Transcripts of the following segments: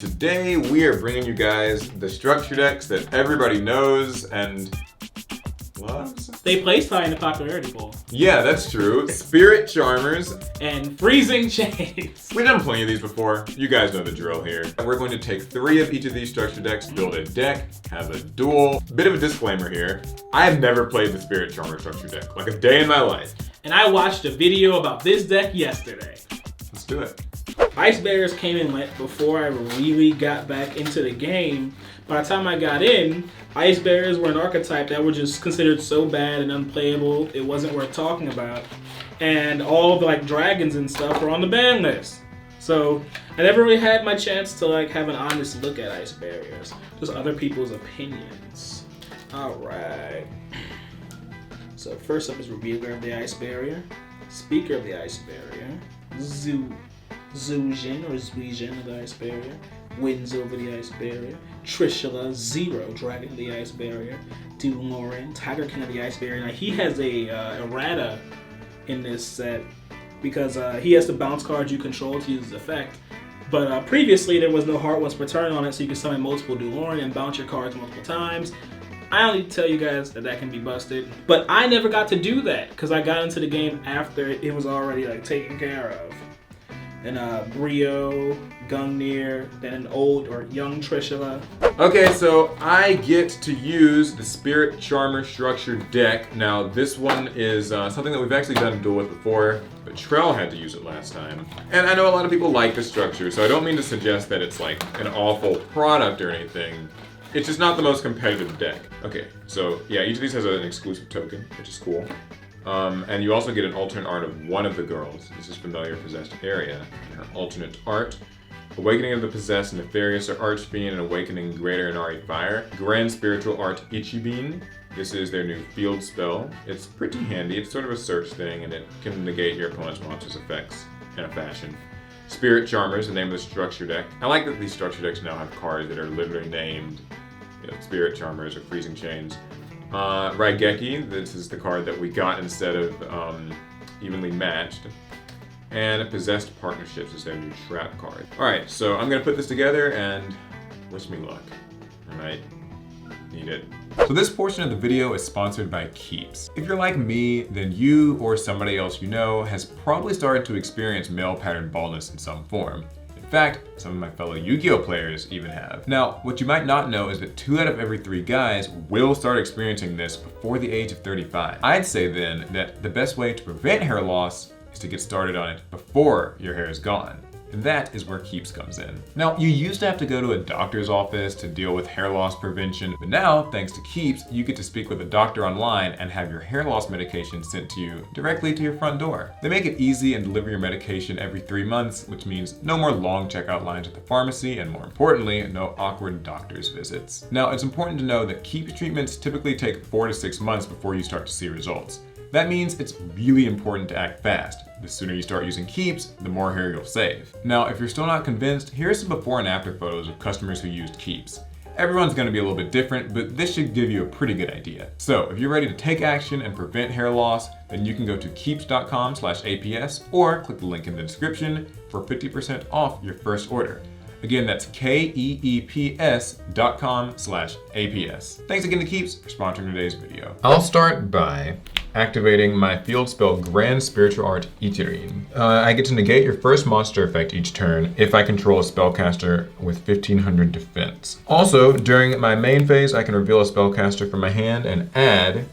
Today we are bringing you guys the structure decks that everybody knows and loves. They placed high in the popularity poll. Yeah, that's true. Spirit Charmers and Freezing Chains. We've done plenty of these before. You guys know the drill here. We're going to take 3 of each of these structure decks, build a deck, have a duel. Bit of a disclaimer here. I have never played the Spirit Charmer structure deck, like a day in my life. And I watched a video about this deck yesterday. Let's do it. Ice Bears came in before I really got back into the game. By the time I got in, Ice Bears were an archetype that were just considered so bad and unplayable, it wasn't worth talking about. And all of the dragons and stuff were on the ban list. So I never really had my chance to have an honest look at Ice Barriers. Just other people's opinions. Alright. So first up is Revealer of the Ice Barrier, Speaker of the Ice Barrier, Zujin of the Ice Barrier, Wins over the Ice Barrier, Trishula, Zero, Dragon of the Ice Barrier, Dueling, Tiger King of the Ice Barrier. Now he has a errata in this set because he has to bounce cards you control to use his effect. But previously there was no Heart Once per turn on it, so you can summon multiple Dueling and bounce your cards multiple times. I don't need to tell you guys that can be busted, but I never got to do that because I got into the game after it was already taken care of. And Brio, Gungnir, then an old or young Trishula. Okay, so I get to use the Spirit Charmer structured deck. Now this one is something that we've actually done a duel with before, but Trell had to use it last time. And I know a lot of people like the structure, so I don't mean to suggest that it's an awful product or anything. It's just not the most competitive deck. Okay, so yeah, each of these has an exclusive token, which is cool. And you also get an alternate art of one of the girls. This is Familiar Possessed Area. And her alternate art: Awakening of the Possessed, Nefarious or Archfiend, and Awakening Greater Inari Fire. Grand Spiritual Art Ichibin. This is their new field spell. It's pretty handy. It's sort of a search thing, and it can negate your opponent's monster's effects in a fashion. Spirit Charmers, the name of the structure deck. I like that these structure decks now have cards that are literally named Spirit Charmers or Freezing Chains. Raigeki, this is the card that we got instead of Evenly Matched. And Possessed Partnerships is their new trap card. Alright, so I'm going to put this together and wish me luck. I might need it. So this portion of the video is sponsored by Keeps. If you're like me, then you or somebody else you know has probably started to experience male pattern baldness in some form. In fact, some of my fellow Yu-Gi-Oh players even have. Now, what you might not know is that 2 out of every 3 guys will start experiencing this before the age of 35. I'd say then that the best way to prevent hair loss is to get started on it before your hair is gone. And that is where Keeps comes in. Now, you used to have to go to a doctor's office to deal with hair loss prevention, but now, thanks to Keeps, you get to speak with a doctor online and have your hair loss medication sent to you directly to your front door. They make it easy and deliver your medication every 3 months, which means no more long checkout lines at the pharmacy, and more importantly, no awkward doctor's visits. Now, it's important to know that Keeps treatments typically take 4 to 6 months before you start to see results. That means it's really important to act fast. The sooner you start using Keeps, the more hair you'll save. Now, if you're still not convinced, here's some before and after photos of customers who used Keeps. Everyone's gonna be a little bit different, but this should give you a pretty good idea. So if you're ready to take action and prevent hair loss, then you can go to keeps.com/APS or click the link in the description for 50% off your first order. Again, that's keeps.com/APS. Thanks again to Keeps for sponsoring today's video. I'll start by activating my field spell Grand Spiritual Art Ichirin. I get to negate your first monster effect each turn if I control a spellcaster with 1500 defense. Also, during my main phase, I can reveal a spellcaster from my hand and add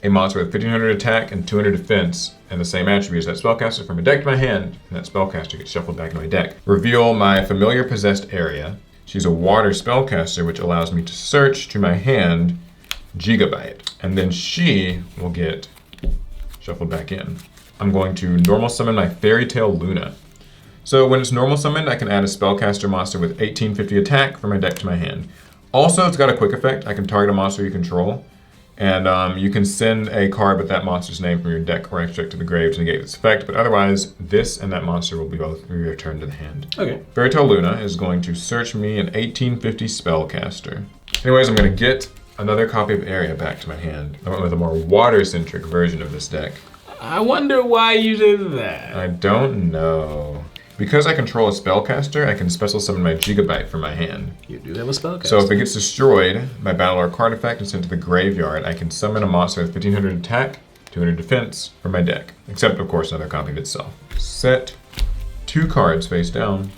a monster with 1500 attack and 200 defense and the same attributes as that spellcaster from my deck to my hand, and that spellcaster gets shuffled back into my deck. Reveal my Familiar Possessed Area. She's a water spellcaster, which allows me to search to my hand Gigabyte, and then she will get shuffled back in. I'm going to normal summon my Fairy Tale Luna. So when it's normal summoned, I can add a spellcaster monster with 1850 attack from my deck to my hand. Also, it's got a quick effect. I can target a monster you control, and you can send a card with that monster's name from your deck or extract to the grave to negate this effect, but otherwise, this and that monster will be both returned to the hand. Okay. Fairy Tale Luna is going to search me an 1850 spellcaster. Anyways, I'm gonna get another copy of Area back to my hand. I went with a more water-centric version of this deck. I wonder why you did that. I don't know. Because I control a spellcaster, I can special summon my Gigabyte from my hand. You do have a spellcaster. So if it gets destroyed by battle or card effect and sent to the graveyard, I can summon a monster with 1500 attack, 200 defense from my deck. Except, of course, another copy of itself. Set 2 cards face down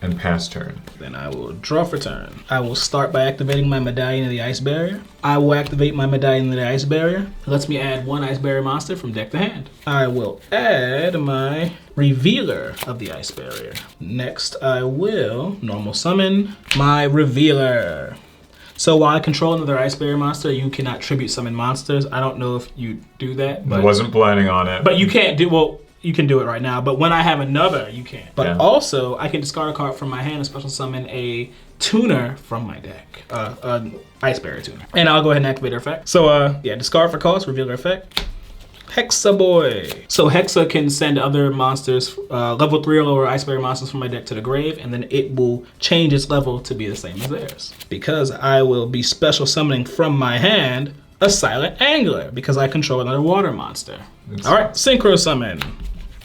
and pass turn. Then I will draw for turn. I will start by activating my Medallion of the Ice Barrier. I will activate my Medallion of the Ice Barrier. It lets me add 1 Ice Barrier monster from deck to hand. I will add my Revealer of the Ice Barrier. Next, I will normal summon my Revealer. So while I control another Ice Barrier monster, you cannot tribute summon monsters. I don't know if you do that, but I wasn't planning on it. But you can't do, well, you can do it right now, but when I have another, you can't. But also, I can discard a card from my hand and special summon a tuner from my deck. An Ice Barrier tuner. And I'll go ahead and activate her effect. So yeah, discard for cost, reveal her effect. Hexa Boy. So Hexa can send other monsters, level 3 or lower Ice Barrier monsters from my deck to the grave, and then it will change its level to be the same as theirs. Because I will be special summoning from my hand a Silent Angler, because I control another water monster. Alright, Synchro Summon.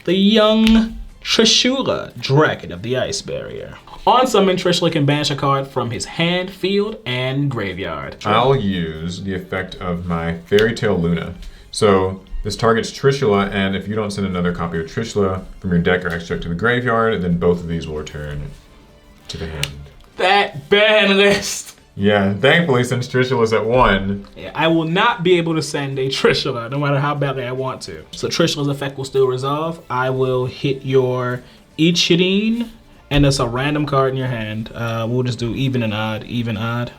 The young Trishula, Dragon of the Ice Barrier. On summon, Trishula can banish a card from his hand, field, and graveyard. I'll use the effect of my Fairy Tale Luna. So this targets Trishula, and if you don't send another copy of Trishula from your deck or extract to the graveyard, then both of these will return to the hand. That ban list! Yeah, thankfully, since Trishula's at 1. Yeah, I will not be able to send a Trishula, no matter how badly I want to. So Trishula's effect will still resolve. I will hit your Ichirin, and it's a random card in your hand. We'll just do even and odd, even, odd.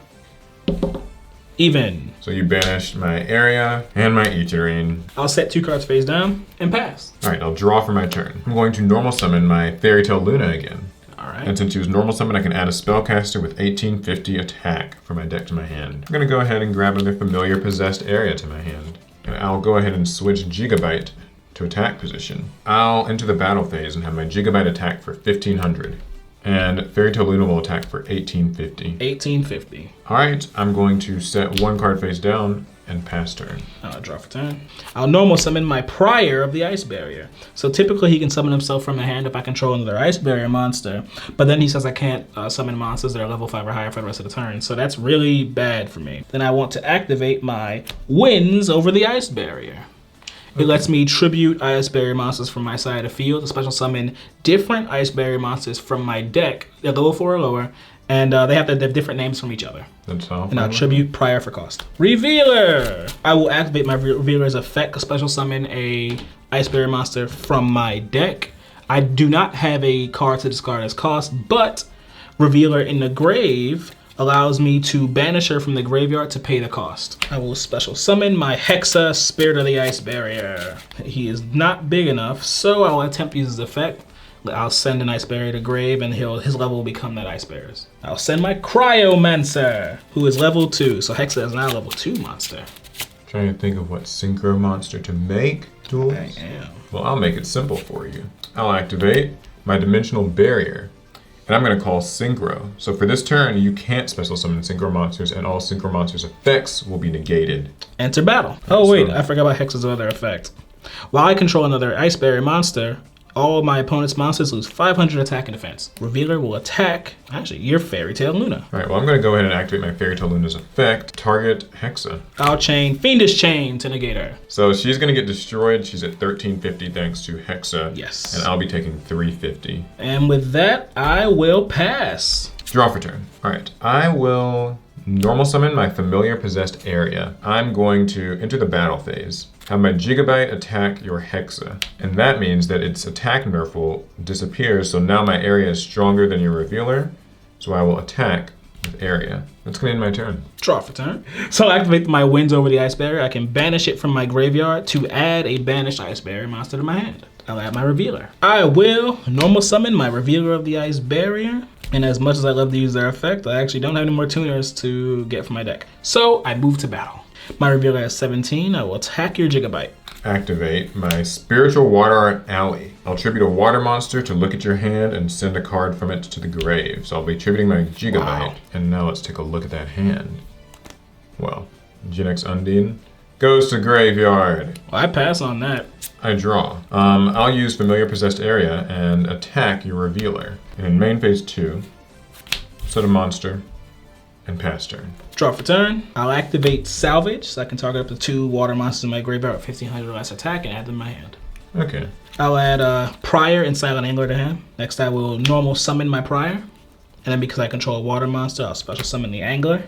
Even. So you banished my area and my Ichirin. I'll set 2 cards face down and pass. All right, I'll draw for my turn. I'm going to normal summon my Fairy Tale Luna again. Alright. And since he was normal summon, I can add a spellcaster with 1850 attack from my deck to my hand. I'm gonna go ahead and grab another familiar possessed area to my hand. And I'll go ahead and switch Gigabyte to attack position. I'll enter the battle phase and have my Gigabyte attack for 1500. And Fairy Tale Luna will attack for 1850. 1850. Alright, I'm going to set 1 card face down and pass turn. I'll draw for turn. I'll normal summon my Prior of the Ice Barrier. So typically he can summon himself from a hand if I control another Ice Barrier monster, but then he says I can't summon monsters that are level 5 or higher for the rest of the turn, so that's really bad for me. Then I want to activate my Winds over the Ice Barrier. It lets me tribute Ice Barrier monsters from my side of the field, to special summon different Ice Barrier monsters from my deck, they're level 4 or lower, and they have different names from each other. That's all. And I'll tribute Prior for cost. Revealer! I will activate my Revealer's effect, special summon a Ice Barrier monster from my deck. I do not have a card to discard as cost, but Revealer in the grave allows me to banish her from the graveyard to pay the cost. I will special summon my Hexa, Spirit of the Ice Barrier. He is not big enough, so I'll attempt to use his effect. I'll send an Ice Barrier to grave, and his level will become that Ice Barrier's. I'll send my Cryomancer, who is level 2, so Hexa is now a level 2 monster. Trying to think of what synchro monster to make, Duels. I am. Well, I'll make it simple for you. I'll activate my Dimensional Barrier, and I'm going to call Synchro. So for this turn, you can't special summon Synchro monsters, and all Synchro monsters' effects will be negated. Enter battle. Oh wait, I forgot about Hexa's other effect. While I control another Ice Barrier monster, all of my opponent's monsters lose 500 attack and defense. Revealer will attack, actually, your Fairy Tale Luna. All right, well, I'm going to go ahead and activate my Fairy Tale Luna's effect, target Hexa. I'll chain Fiendish Chain to negate her. So she's going to get destroyed. She's at 1350 thanks to Hexa. Yes. And I'll be taking 350. And with that, I will pass. Draw for turn. All right, I will normal summon my Familiar Possessed Area. I'm going to enter the battle phase. Have my Gigabyte attack your Hexa. And that means that its attack nerf will disappear, so now my area is stronger than your Revealer, so I will attack with area. That's gonna end my turn. Draw for turn. So I'll activate my Winds over the Ice Barrier. I can banish it from my graveyard to add a banished Ice Barrier monster to my hand. I'll add my Revealer. I will normal summon my Revealer of the Ice Barrier. And as much as I love to use their effect, I actually don't have any more tuners to get from my deck. So I move to battle. My Revealer has 17. I will attack your Gigabyte. Activate my Spiritual Water Art Alley. I'll tribute a water monster to look at your hand and send a card from it to the grave. So I'll be tributing my Gigabyte. Wow. And now let's take a look at that hand. Well, Genex Undine, goes to graveyard. Well, I pass on that. I draw. I'll use familiar possessed area and attack your revealer. In main phase 2, set a monster and pass turn. Draw for turn. I'll activate salvage so I can target up to 2 water monsters in my graveyard with 1500 or less attack and add them in my hand. Okay. I'll add Prior and Silent Angler to hand. Next, I will normal summon my Prior. And then because I control a water monster, I'll special summon the Angler.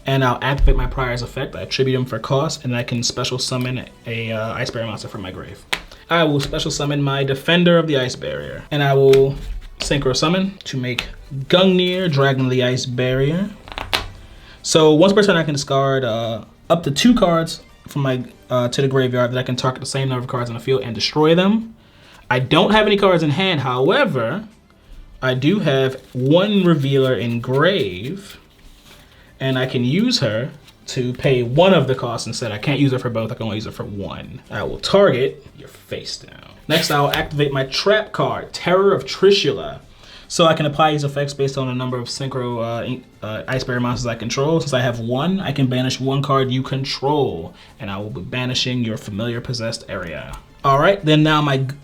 And I'll activate my Prior's effect. I attribute him for cost, and I can special summon a Ice Barrier monster from my grave. I will special summon my Defender of the Ice Barrier. And I will Synchro Summon to make Gungnir, Dragon of the Ice Barrier. So once per turn, I can discard up to 2 cards from my to the graveyard that I can target the same number of cards on the field and destroy them. I don't have any cards in hand, however, I do have 1 Revealer in grave, and I can use her to pay 1 of the costs instead. I can't use her for both, I can only use her for 1. I will target your face down. Next, I will activate my trap card, Terror of Trishula. So I can apply these effects based on the number of Synchro Ice Barrier monsters I control. Since I have 1, I can banish 1 card you control, and I will be banishing your familiar possessed area. Alright, then now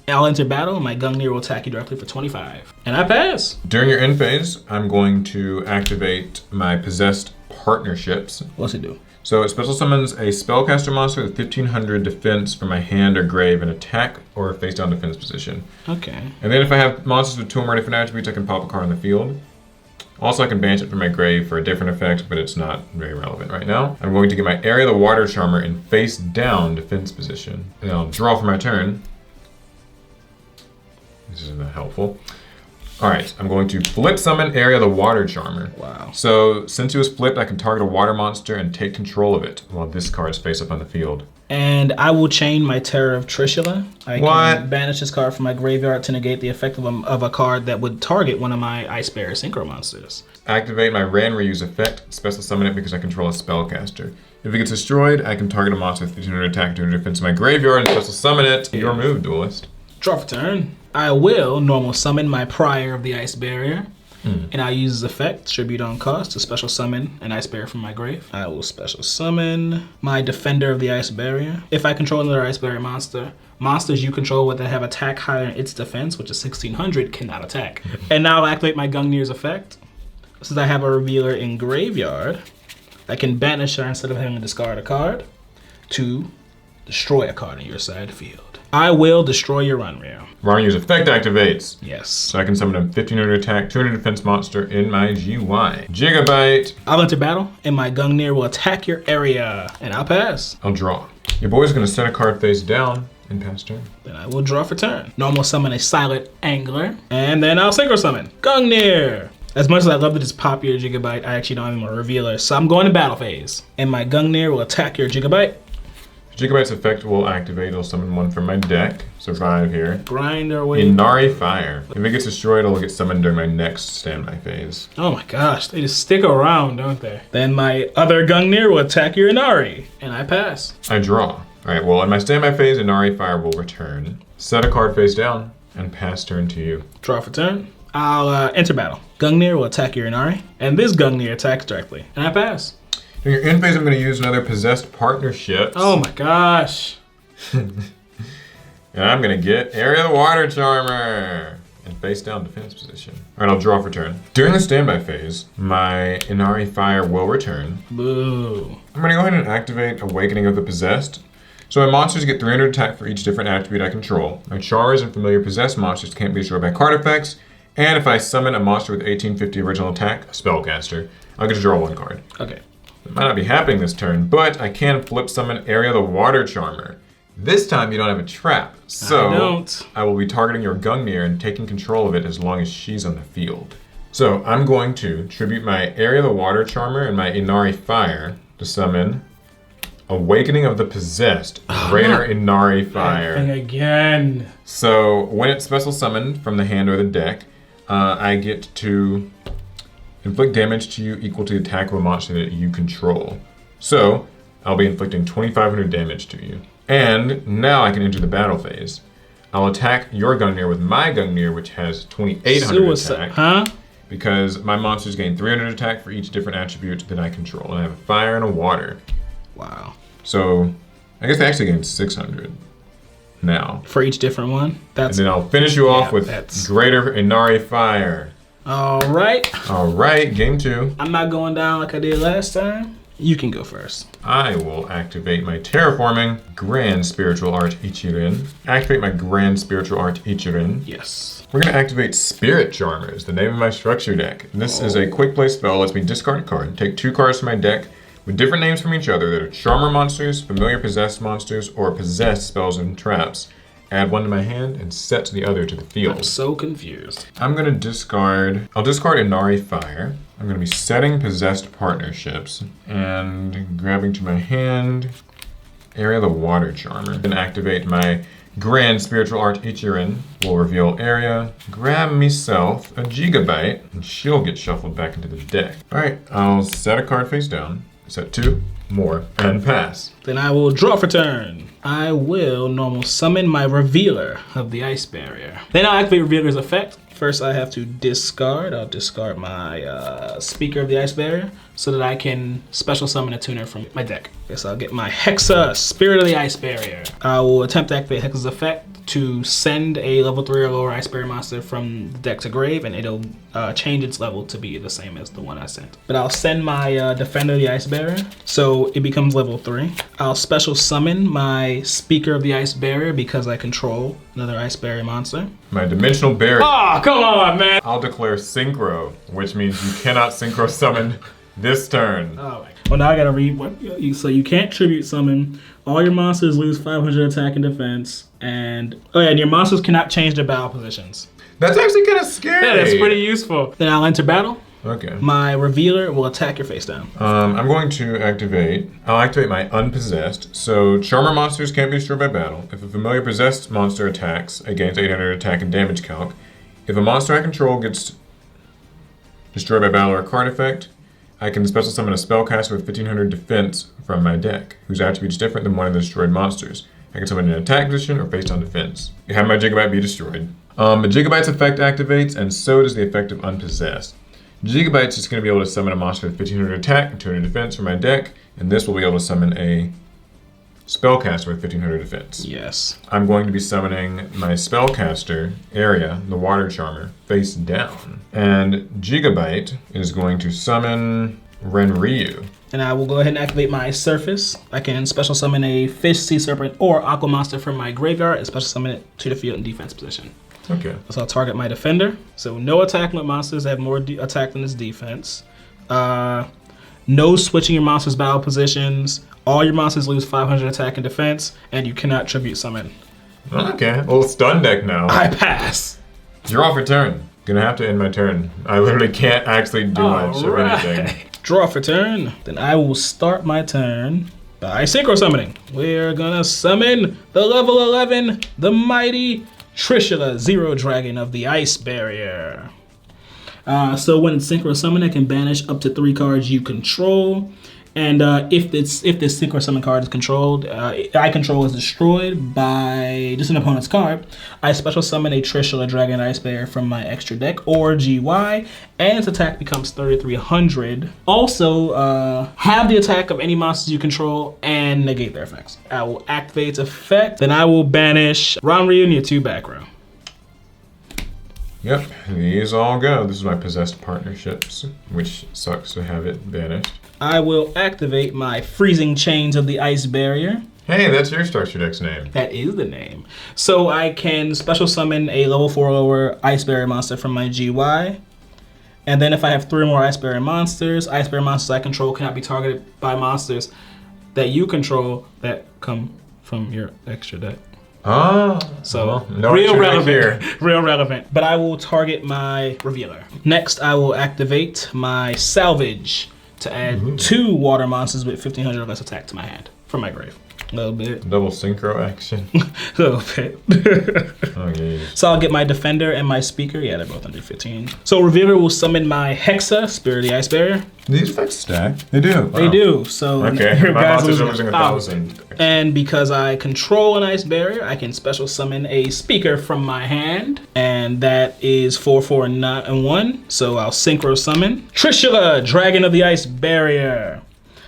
I'll enter battle, and my Gungnir will attack you directly for 25. And I pass. During your end phase, I'm going to activate my possessed partnerships. What's it do? So it special summons a spellcaster monster with 1500 defense from my hand or grave and attack or face down defense position. Okay. And then if I have monsters with 2 or more different attributes, I can pop a card on the field. Also, I can banish it from my grave for a different effect, but it's not very relevant right now. I'm going to get my Area of the Water Charmer in face down defense position. And I'll draw for my turn. This isn't that helpful. Alright, I'm going to flip summon Area of the Water Charmer. Wow. So, since it was flipped, I can target a water monster and take control of it while this card is face up on the field. And I will chain my Terror of Trishula. I What? can banish this card from my graveyard to negate the effect of a card that would target one of my Ice Barrier Synchro monsters. Activate my Ran Reuse effect, special summon it because I control a spellcaster. If it gets destroyed, I can target a monster with 1500 attack and 200 defense in my graveyard and special summon it. Your move, Duelist. Draw for turn. I will normal summon my Prior of the Ice Barrier. And I'll use his effect, Tribute on cost, to special summon an Ice Barrier from my grave. I will special summon my Defender of the Ice Barrier. If I control another Ice Barrier monster, monsters you control that have attack higher than its defense, which is 1600, cannot attack. And now I'll activate my Gungnir's effect. Since I have a Revealer in graveyard, I can banish her instead of having to discard a card to destroy a card on your side field. I will destroy your Runreal. Ranryu's effect activates. Yes. So I can summon a 1500 attack, 200 defense monster in my GY. Gigabyte. I'll enter battle, and my Gungnir will attack your area, and I'll pass. I'll draw. Your boy's gonna set a card face down and pass turn. Then I will draw for turn. Normal summon a Silent Angler, and then I'll Synchro Summon Gungnir. As much as I love to just pop your Gigabyte, I actually don't have a Revealer, so I'm going to battle phase. And my Gungnir will attack your Gigabyte. Gigabyte's effect will activate. It'll summon 1 from my deck. Survive here. Grind our way. Inari Fire. If it gets destroyed, it'll get summoned during my next standby phase. Oh my gosh, they just stick around, don't they? Then my other Gungnir will attack your Inari, and I pass. I draw. Alright, well, in my standby phase, Inari Fire will return. Set a card face down, and pass turn to you. Draw for turn. I'll enter battle. Gungnir will attack your Inari, and this Gungnir attacks directly, and I pass. During your end phase, I'm going to use another Possessed Partnerships. Oh my gosh. And I'm going to get Area of the Water Charmer. And face down defense position. Alright, I'll draw for turn. During the standby phase, my Inari Fire will return. Boo. I'm going to go ahead and activate Awakening of the Possessed. So my monsters get 300 attack for each different attribute I control. My Charmers and familiar possessed monsters can't be destroyed by card effects. And if I summon a monster with 1850 original attack, a spellcaster, I'll get to draw 1 card. Okay. It might not be happening this turn, but I can flip summon Area of the Water Charmer. This time you don't have a trap, so I don't. I will be targeting your Gungnir and taking control of it as long as she's on the field. So I'm going to tribute my Area of the Water Charmer and my Inari Fire to summon Awakening of the Possessed, Greater Inari Fire. And again. So when it's special summoned from the hand or the deck, I get to inflict damage to you equal to the attack of a monster that you control. So I'll be inflicting 2,500 damage to you. And now I can enter the battle phase. I'll attack your Gungnir with my Gungnir, which has 2,800 attack. Huh? Because my monsters gain 300 attack for each different attribute that I control. And I have a fire and a water. Wow. So I guess they actually gain 600 now. For each different one. And then I'll finish you off with Greater Inari Fire. All right. All right, game 2. I'm not going down like I did last time. You can go first. I will activate my Terraforming Grand Spiritual Art Ichirin. Activate my Grand Spiritual Art Ichirin. Yes. We're gonna activate Spirit Charmers, the name of my structure deck. This is a quick play spell, lets me discard a card, take 2 cards from my deck with different names from each other that are Charmer monsters, familiar possessed monsters, or possessed spells and traps. Add 1 to my hand and set the other to the field. I'm so confused. I'm gonna discard, I'll discard Inari Fire. I'm gonna be setting Possessed Partnerships and grabbing to my hand Area the Water Charmer. Then activate my Grand Spiritual Art Ichirin. Will reveal Area, grab myself a Gigabyte, and she'll get shuffled back into the deck. All right, I'll set a card face down, set 2 more, and pass. Then I will draw for turn. I will normal summon my Revealer of the Ice Barrier. Then I'll activate Revealer's effect. First I have to discard. I'll discard my Speaker of the Ice Barrier so that I can special summon a tuner from my deck. Guess I'll get my Hexa, Spirit of the Ice Barrier. I will attempt to activate Hexa's effect to send a level 3 or lower Ice Barrier monster from the deck to grave, and it'll change its level to be the same as the one I sent. But I'll send my Defender of the Ice Barrier, so it becomes level 3. I'll special summon my Speaker of the Ice Barrier because I control another Ice Barrier monster. My Dimensional Barrier. Oh, come on, man! I'll declare Synchro, which means you cannot Synchro summon this turn. Oh, well, now I gotta read what. So you can't tribute summon. All your monsters lose 500 attack and defense, and and your monsters cannot change their battle positions. That's actually kind of scary. Yeah, that's pretty useful. Then I'll enter battle. Okay. My Revealer will attack your face down. I'm going to activate. I'll activate my Unpossessed. So Charmer monsters can't be destroyed by battle. If a familiar possessed monster attacks, it gains 800 attack and damage calc. If a monster I control gets destroyed by battle or a card effect, I can special summon a spellcaster with 1500 defense from my deck, whose attribute is different than one of the destroyed monsters. I can summon an attack position or face down defense. You have my Gigabyte be destroyed. The Gigabyte's effect activates, and so does the effect of Unpossessed. Gigabyte's just going to be able to summon a monster with 1500 attack and 200 defense from my deck, and this will be able to summon a spellcaster with 1500 defense. Yes. I'm going to be summoning my spellcaster, Area, the Water Charmer, face down. And Gigabyte is going to summon Renryu. And I will go ahead and activate my Surface. I can special summon a Fish, Sea Serpent, or Aqua Monster from my graveyard and special summon it to the field in defense position. Okay. So I'll target my Defender. So no attack with monsters that have more attack than its defense. No switching your monsters' battle positions. All your monsters lose 500 attack and defense, and you cannot tribute summon. Okay, well, stun deck now. I pass. Draw for turn. Gonna have to end my turn. I literally can't actually do much of anything. Draw for turn. Then I will start my turn by synchro summoning. We're gonna summon the level 11, the mighty Trishula, Zero Dragon of the Ice Barrier. So when it's synchro summon, I can banish up to 3 cards you control. And if this synchro summon card is controlled, I control is destroyed by just an opponent's card, I special summon a Trishula Dragon Ice Barrier from my extra deck or GY, and its attack becomes 3300. Also, have the attack of any monsters you control and negate their effects. I will activate its effect, then I will banish Renryu in your 2 back row. Yep, these all go. This is my Possessed Partnerships, which sucks to have it banished. I will activate my Freezing Chains of the Ice Barrier. Hey, that's your structure deck's name. That is the name. So I can special summon a level 4 or lower Ice Barrier monster from my GY. And then if I have 3 more Ice Barrier monsters I control cannot be targeted by monsters that you control that come from your extra deck. Oh, so well, no real relevant here. Real relevant. But I will target my Revealer. Next, I will activate my Salvage to add 2 water monsters with 1500 or less attack to my hand from my grave. A little bit. Double synchro action. A little bit. Oh, yeah. So I'll get my Defender and my Speaker. Yeah, they're both under 15. So Revealer will summon my Hexa, Spirit of the Ice Barrier. These effects stack? They do. They do. So okay, your my guys monsters are losing 1,000. And because I control an Ice Barrier, I can special summon a Speaker from my hand. And that is 4, 4, and 1. So I'll synchro summon Trishula, Dragon of the Ice Barrier.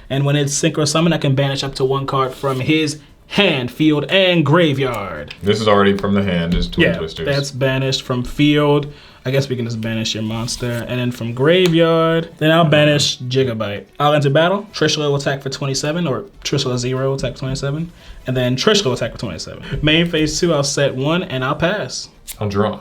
And when it's synchro summon, I can banish up to 1 card from his hand, field, and graveyard. This is already from the hand, is Twin Yeah, Twisters. that's banished from field. I guess we can just banish your monster. And then from graveyard, then I'll banish Gigabyte. I'll enter battle. Trishula will attack for 27, or Trishula 0 will attack for 27. And then Trishula will attack for 27. Main phase 2, I'll set 1, and I'll pass. I'll draw.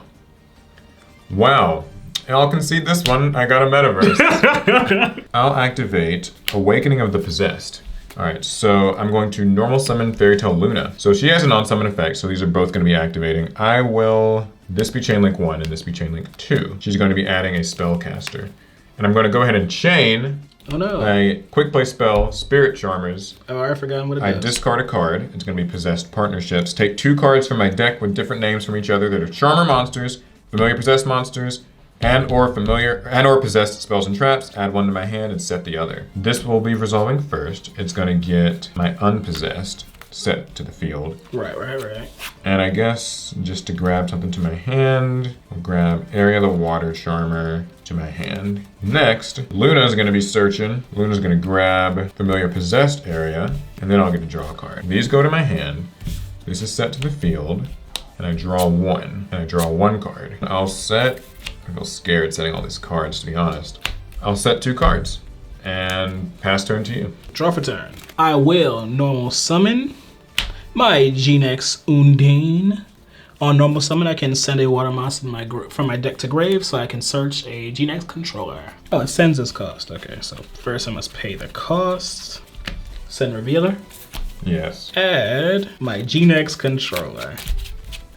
Wow. I'll concede this one. I got a metaverse. I'll activate Awakening of the Possessed. Alright, so I'm going to normal summon Fairy Tale Luna. So she has a non-summon effect, so these are both going to be activating. I will... This be Chainlink 1 and this be Chainlink 2. She's going to be adding a spellcaster. And I'm going to go ahead and chain a quick play spell, Spirit Charmers. Oh, I forgot what it I does. discard a card. It's going to be Possessed Partnerships. Take 2 cards from my deck with different names from each other that are Charmer monsters, familiar possessed monsters, and or possessed spells and traps. Add 1 to my hand and set the other. This will be resolving first. It's going to get my unpossessed set to the field. Right. And I guess just to grab something to my hand, I'll grab Area of the Water Charmer to my hand. Next, Luna's going to be searching. Luna's going to grab Familiar Possessed Area, and then I'll get to draw a card. These go to my hand. This is set to the field, and I draw 1. And I draw 1 card. I'll set... I feel scared setting all these cards, to be honest. I'll set 2 cards, and pass turn to you. Draw for turn. I will normal summon my Genex Undine. On normal summon, I can send a water monster from my deck to grave, so I can search a Genex controller. Oh, it sends its cost. Okay, so first I must pay the cost. Send Revealer. Yes. Add my Genex controller.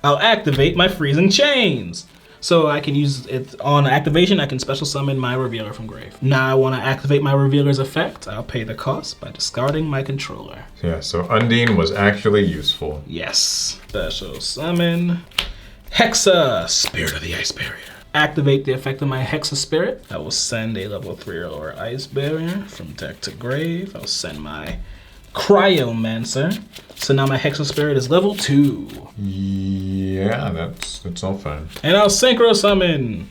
I'll activate my Freezing Chains. So I can use it on activation, I can special summon my Revealer from grave. Now I want to activate my Revealer's effect. I'll pay the cost by discarding my controller. Yeah, so Undine was actually useful. Yes. Special summon Hexa, Spirit of the Ice Barrier. Activate the effect of my Hexa Spirit. I will send a level 3 or lower Ice Barrier from deck to grave. I'll send my Cryomancer. So now my Hexa Spirit is level 2. Yeah, that's all fine. And I'll synchro summon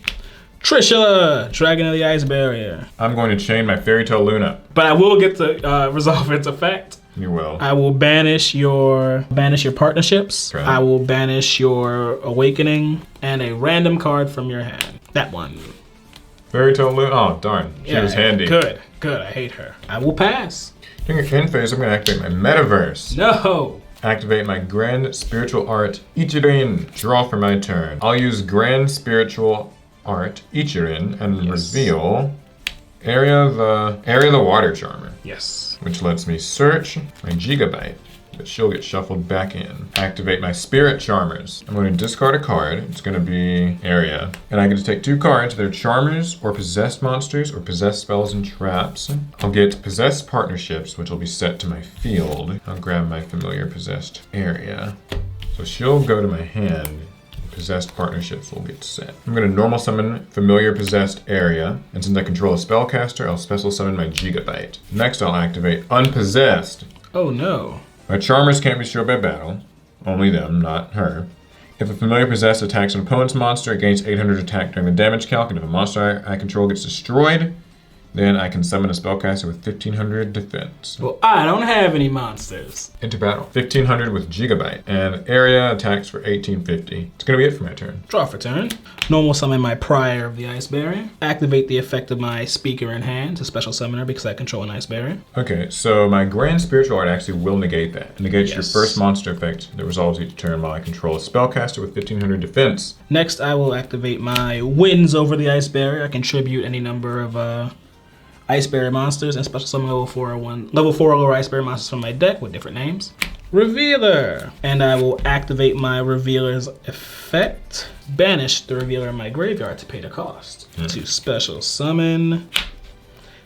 Trishula, Dragon of the Ice Barrier. I'm going to chain my Fairy Tale Luna. But I will get to resolve its effect. You will. I will banish your partnerships. Okay. I will banish your Awakening and a random card from your hand. That one. Fairy Tale Luna. Oh, darn. She was handy. Good. I hate her. I will pass. During your end phase, I'm going to activate my Metaverse. No. Activate my Grand Spiritual Art Ichirin. Draw for my turn. I'll use Grand Spiritual Art Ichirin and reveal Area of the Water Charmer. Yes. Which lets me search my Gigabyte, but she'll get shuffled back in. Activate my Spirit Charmers. I'm going to discard a card. It's going to be Area. And I get to take 2 cards. They're Charmers or Possessed Monsters or Possessed Spells and Traps. I'll get Possessed Partnerships, which will be set to my field. I'll grab my Familiar Possessed Area. So she'll go to my hand. Possessed Partnerships will get set. I'm going to normal summon Familiar Possessed Area, and since I control a spellcaster, I'll special summon my Gigabyte. Next, I'll activate Unpossessed. Oh no. My Charmers can't be destroyed by battle. Only them, not her. If a Familiar Possessed attacks an opponent's monster, it gains 800 attack during the damage calc, and if a monster I control gets destroyed, then I can summon a spellcaster with 1500 defense. Well, I don't have any monsters. Into battle. 1500 with Gigabyte, and Area attacks for 1850. It's gonna be it for my turn. Draw for turn. Normal summon my Prior of the Ice Barrier. Activate the effect of my Speaker in hand to special summon her because I control an Ice Barrier. Okay, so my Grand Spiritual Art actually will negate that. It negates your Yes. first monster effect that resolves each turn while I control a spellcaster with 1500 defense. Next, I will activate my Winds over the Ice Barrier. I contribute any number of Ice Barrier monsters and special summon level 4 or lower Ice Barrier monsters from my deck with different names. Revealer! And I will activate my Revealer's effect. Banish the Revealer in my graveyard to pay the cost. To special summon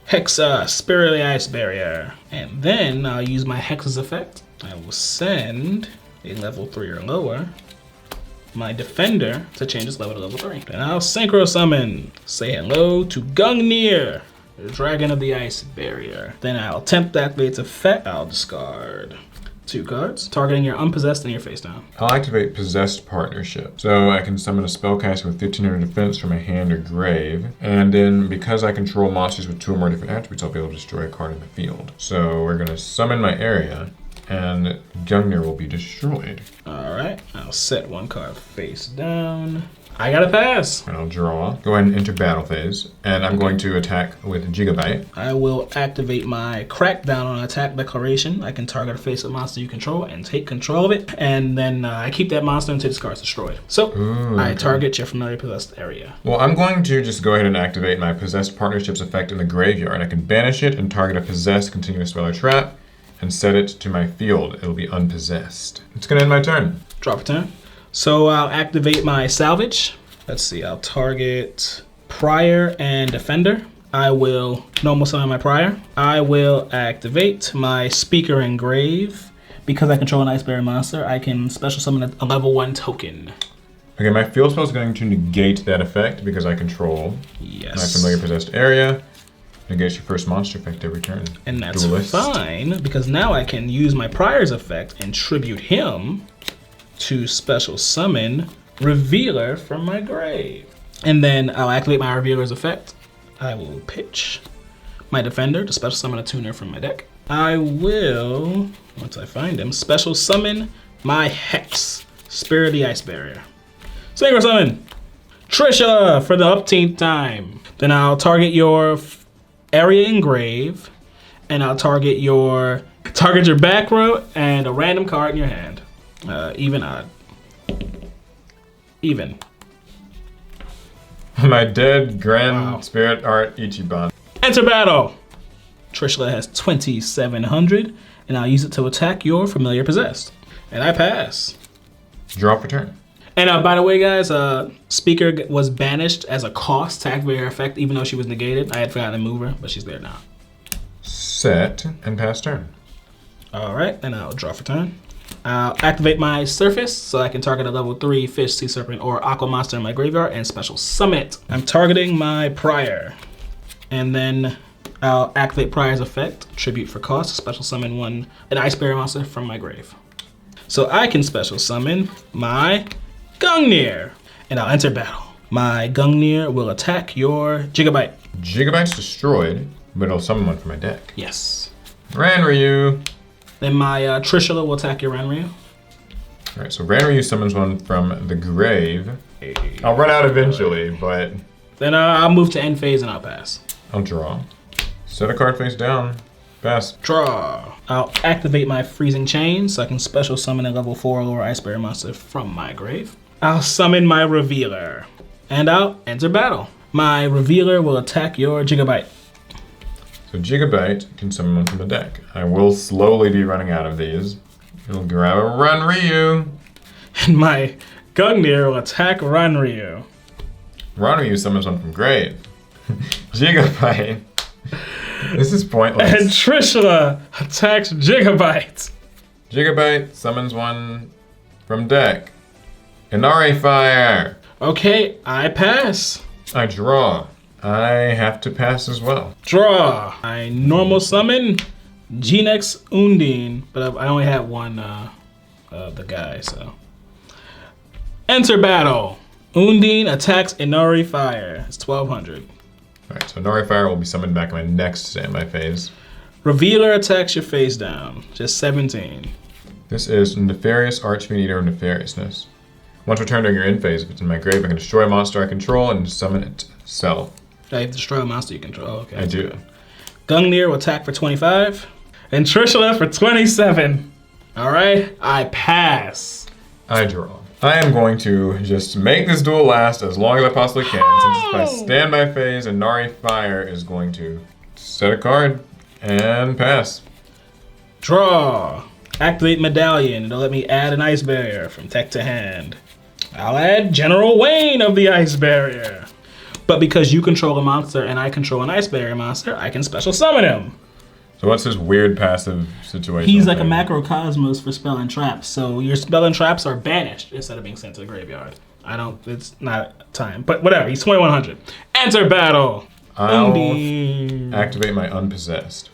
Hexa, Spirit of the Ice Barrier. And then I'll use my Hexa's effect. I will send a level 3 or lower my Defender to change its level to level 3. And I'll synchro summon. Say hello to Gungnir, the Dragon of the Ice Barrier. Then I'll attempt to activate its effect. I'll discard 2 cards, targeting your unpossessed and your face down. I'll activate Possessed Partnership. So I can summon a spellcaster with 1500 defense from my hand or grave. And then because I control monsters with 2 or more different attributes, I'll be able to destroy a card in the field. So we're gonna summon my area and Gungnir will be destroyed. All right, I'll set 1 card face down. I gotta pass. And I'll draw. Go ahead and enter battle phase. And I'm going to attack with Gigabyte. I will activate my Crackdown on attack declaration. I can target a face-up monster you control and take control of it. And then I keep that monster until this card's destroyed. So I target your familiar possessed area. Well, I'm going to just go ahead and activate my Possessed Partnership's effect in the graveyard. I can banish it and target a possessed continuous spell or trap and set it to my field. It'll be unpossessed. It's gonna end my turn. Drop a turn. So I'll activate my salvage. Let's see, I'll target Prior and Defender. I will normal summon my Prior. I will activate my Speaker and Grave. Because I control an Iceberry monster, I can special summon a level 1 token. Okay, my field spell is going to negate that effect because I control my familiar possessed area. Negates your first monster effect every turn. And that's fine, because now I can use my Prior's effect and tribute him to special summon Revealer from my grave. And then I'll activate my Revealer's effect. I will pitch my Defender to special summon a tuner from my deck. I will, once I find him, special summon my Hex, Spirit of the Ice Barrier. Synchro summon Trisha for the upteenth time. Then I'll target your area in grave, and I'll target your back row and a random card in your hand. Even, odd. Even. My dead Grand Spirit Art Ichiban. Enter battle! Trishula has 2,700, and I'll use it to attack your familiar possessed. And I pass. Draw for turn. And by the way, guys, Speaker was banished as a cost to activate her effect, even though she was negated. I had forgotten to move her, but she's there now. Set and pass turn. All right, and I'll draw for turn. I'll activate my Surface so I can target a level 3 Fish, Sea Serpent, or Aqua Monster in my graveyard and special summon it. I'm targeting my Prior. And then I'll activate Prior's effect, Tribute for cost, special summon an Ice Barrier monster from my grave. So I can special summon my Gungnir, and I'll enter battle. My Gungnir will attack your Gigabyte. Gigabyte's destroyed, but it'll summon one from my deck. Yes. Ranryu. Then my Trishula will attack your Ranryu. All right, so Ranryu summons one from the grave. Hey. I'll run out eventually, but... Then I'll move to end phase and I'll pass. I'll draw. Set a card face down. Pass. Draw. I'll activate my Freezing Chain so I can special summon a level 4 or lower Ice Barrier monster from my grave. I'll summon my Revealer. And I'll enter battle. My Revealer will attack your Gigabyte. So Gigabyte can summon one from the deck. I will slowly be running out of these. It'll grab a Ranryu. And my Gungnir will attack Ranryu. Ranryu summons one from grave. Gigabyte. This is pointless. And Trishula attacks Gigabyte. Gigabyte summons one from deck. Inari Fire. Okay, I pass. I draw. I have to pass as well. Draw. I normal summon Genex Undine, but I only have one of the guy, so. Enter battle. Undine attacks Inari Fire. It's 1,200. Alright, so Inari Fire will be summoned back in my next standby phase. Revealer attacks your face down. Just 17. This is Nefarious Archfiend Eater of Nefariousness. Once returned during your end phase, if it's in my grave, I can destroy a monster I control and summon it self. I have to destroy a monster you control. Okay. I do. Gungnir will attack for 25. And Trishula for 27. Alright, I pass. I draw. I am going to just make this duel last as long as I possibly can. Since it's my standby phase, and Inari Fire is going to set a card and pass. Draw. Activate Medallion. It'll let me add an Ice Barrier from deck to hand. I'll add General Wayne of the Ice Barrier. But because you control a monster and I control an Ice Barrier monster, I can special summon him. So what's this weird passive situation? He's like a macrocosmos for spell and traps. So your spell and traps are banished instead of being sent to the graveyard. It's not time. But whatever, he's 2,100. Enter battle. I'll activate my Unpossessed.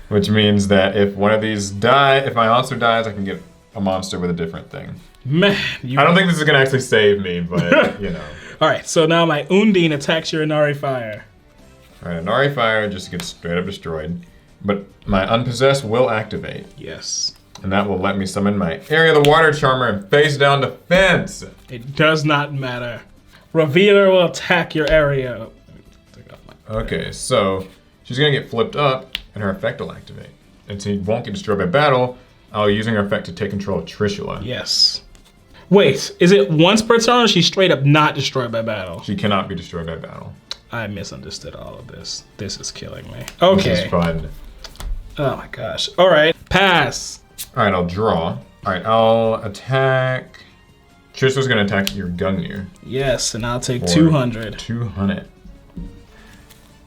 Which means that if one of these if my monster dies, I can get a monster with a different thing. Man, I don't think this is gonna actually save me, but you know. All right, so now my Undine attacks your Inari Fire. All right, Inari Fire just gets straight up destroyed, but my Unpossessed will activate. Yes. And that will let me summon my Area of the Water Charmer and face down defense. It does not matter. Revealer will attack your area. Okay, so she's gonna get flipped up and her effect will activate. And she won't get destroyed by battle. I'll using her effect to take control of Trishula. Yes. Wait, is it once per turn or she's straight up not destroyed by battle? She cannot be destroyed by battle. I misunderstood all of this. This is killing me. Okay. This is fun. Oh my gosh. All right, pass. All right, I'll draw. All right, I'll attack. Trishula's gonna attack your Gungnir. Yes, and I'll take 200. 200.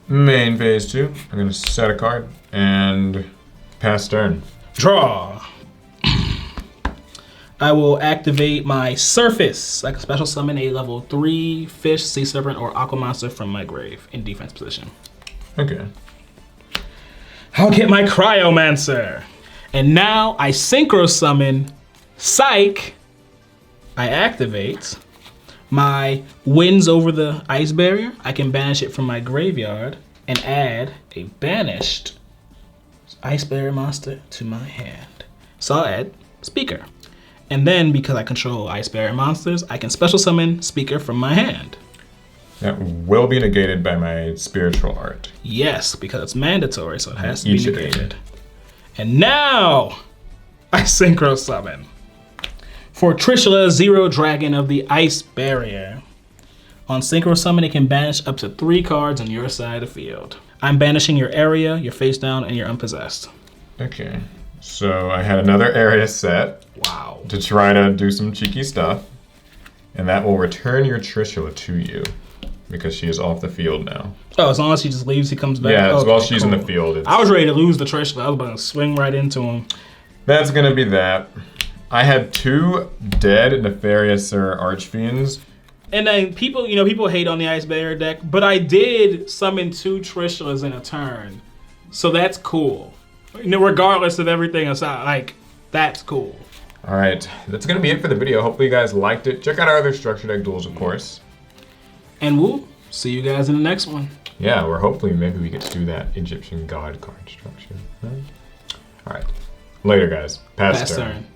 Main phase 2. I'm gonna set a card and pass turn. Draw. I will activate my Surface. I can special summon a level 3 fish, sea serpent, or aqua monster from my grave in defense position. Okay. I'll get my Cryomancer. And now I synchro summon Psych. I activate my Winds Over the Ice Barrier. I can banish it from my graveyard and add a banished Ice Barrier monster to my hand. So I'll add Speaker. And then because I control Ice Barrier monsters, I can special summon Speaker from my hand. That will be negated by my spiritual art. Yes, because it's mandatory, so it has to be negated. And now I synchro summon. For Trishula, Zero Dragon of the Ice Barrier. On synchro summon, it can banish up to 3 cards on your side of the field. I'm banishing your area, your face down, and your unpossessed. Okay, so I had another area set. Wow. To try to do some cheeky stuff. And that will return your Trishula to you. Because she is off the field now. Oh, as long as she just leaves, he comes back? Yeah, okay, while she's cool. in the field. I was ready to lose the Trishula. I was about to swing right into him. That's gonna be that. I had 2 dead Nefarious Archfiends. And then people hate on the Ice Barrier deck, but I did summon 2 Trishulas in a turn. So that's cool. Regardless of everything aside, like, that's cool. All right, that's gonna be it for the video. Hopefully you guys liked it. Check out our other structure deck duels, of course. And we'll see you guys in the next one. Yeah, or hopefully maybe we get to do that Egyptian god card structure. All right, later guys. Pass turn.